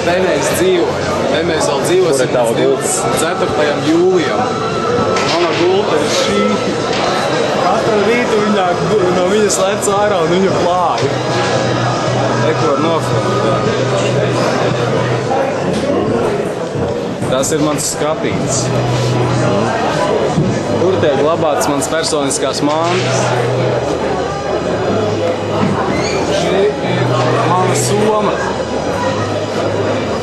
Te mēs dzīvojam. Te mēs vēl dzīvosim līdz 24. jūlijam. Mana gulta ir šī. Katru rītu no viņas lec ārā un viņa plāja. Neko var nofilmēt. Tas ir mans skapīts. Tur tiek glabātas mans personiskās mantas. Šī ir mana soma.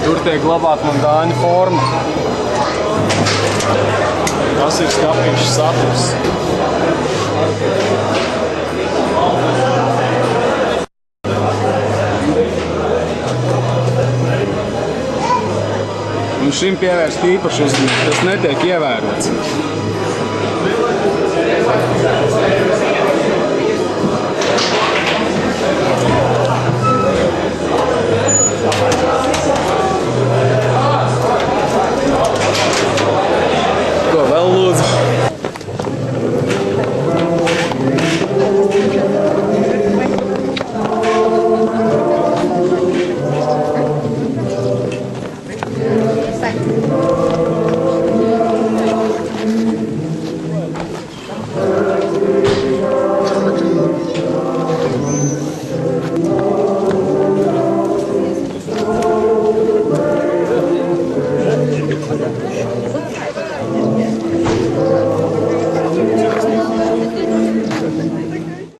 Tur tiek glabāta man dāņu forma. Tas ir skapīšu saturs. Un šim pievērst īpašu uzmanību, tas netiek ievērots.